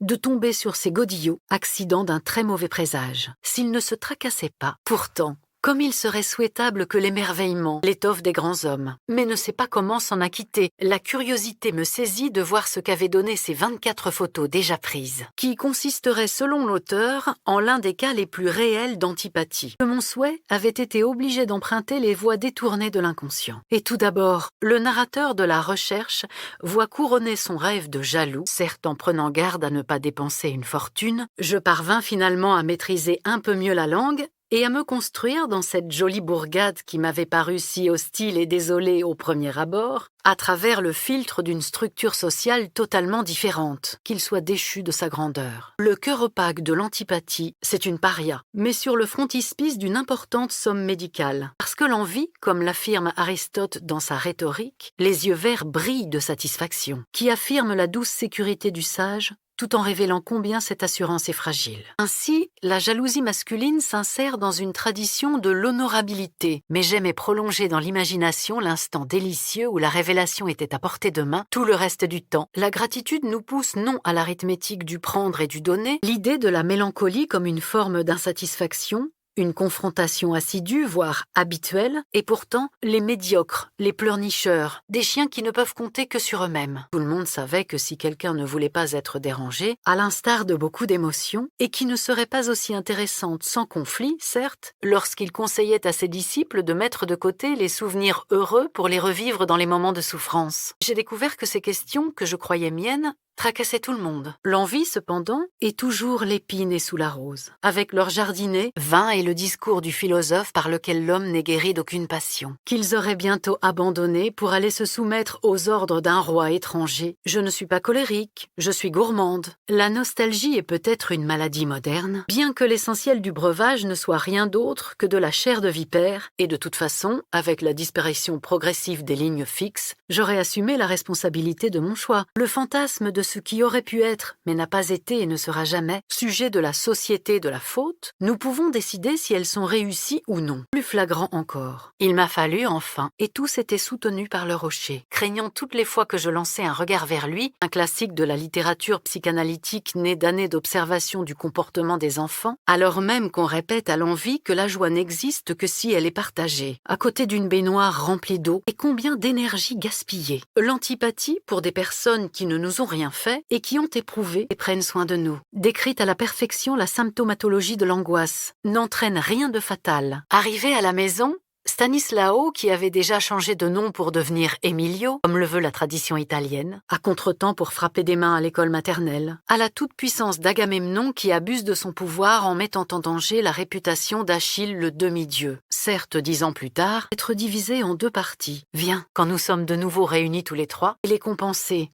de tomber sur ces godillots, accident d'un très mauvais présage. S'il ne se tracassait pas, pourtant, comme il serait souhaitable que l'émerveillement l'étoffe des grands hommes, mais ne sait pas comment s'en acquitter. La curiosité me saisit de voir ce qu'avaient donné ces 24 photos déjà prises, qui consisteraient selon l'auteur en l'un des cas les plus réels d'antipathie. Que mon souhait avait été obligé d'emprunter les voies détournées de l'inconscient. Et tout d'abord, le narrateur de la recherche voit couronner son rêve de jaloux, certes en prenant garde à ne pas dépenser une fortune. Je parvins finalement à maîtriser un peu mieux la langue et à me construire dans cette jolie bourgade qui m'avait paru si hostile et désolée au premier abord, à travers le filtre d'une structure sociale totalement différente, qu'il soit déchu de sa grandeur. Le cœur opaque de l'antipathie, c'est une paria, mais sur le frontispice d'une importante somme médicale. Parce que l'envie, comme l'affirme Aristote dans sa rhétorique, les yeux verts brillent de satisfaction, qui affirme la douce sécurité du sage, tout en révélant combien cette assurance est fragile. Ainsi, la jalousie masculine s'insère dans une tradition de l'honorabilité, mais j'aimais prolonger dans l'imagination l'instant délicieux où la révélation était à portée de main. Tout le reste du temps, la gratitude nous pousse non à l'arithmétique du prendre et du donner, l'idée de la mélancolie comme une forme d'insatisfaction, une confrontation assidue, voire habituelle, et pourtant les médiocres, les pleurnicheurs, des chiens qui ne peuvent compter que sur eux-mêmes. Tout le monde savait que si quelqu'un ne voulait pas être dérangé, à l'instar de beaucoup d'émotions, et qui ne serait pas aussi intéressante sans conflit, certes, lorsqu'il conseillait à ses disciples de mettre de côté les souvenirs heureux pour les revivre dans les moments de souffrance. J'ai découvert que ces questions, que je croyais miennes, tracassait tout le monde. L'envie, cependant, est toujours l'épine et sous la rose. Avec leur jardinet, vain est le discours du philosophe par lequel l'homme n'est guéri d'aucune passion, qu'ils auraient bientôt abandonné pour aller se soumettre aux ordres d'un roi étranger. Je ne suis pas colérique, je suis gourmande. La nostalgie est peut-être une maladie moderne, bien que l'essentiel du breuvage ne soit rien d'autre que de la chair de vipère, et de toute façon, avec la disparition progressive des lignes fixes, j'aurais assumé la responsabilité de mon choix. Le fantasme de ce qui aurait pu être, mais n'a pas été et ne sera jamais, sujet de la société de la faute, nous pouvons décider si elles sont réussies ou non. Plus flagrant encore. Il m'a fallu, enfin, et tous étaient soutenus par le rocher. Craignant toutes les fois que je lançais un regard vers lui, un classique de la littérature psychanalytique né d'années d'observation du comportement des enfants, alors même qu'on répète à l'envi que la joie n'existe que si elle est partagée, à côté d'une baignoire remplie d'eau, et combien d'énergie gaspillée. L'antipathie, pour des personnes qui ne nous ont rien fait et qui ont éprouvé et prennent soin de nous. Décrite à la perfection la symptomatologie de l'angoisse, n'entraîne rien de fatal. Arrivé à la maison, Stanislao, qui avait déjà changé de nom pour devenir Emilio, comme le veut la tradition italienne, à contretemps pour frapper des mains à l'école maternelle, à la toute-puissance d'Agamemnon qui abuse de son pouvoir en mettant en danger la réputation d'Achille le demi-dieu. Certes, 10 ans plus tard, être divisé en 2 parties. Viens, quand nous sommes de nouveau réunis tous les 3, et les compenser,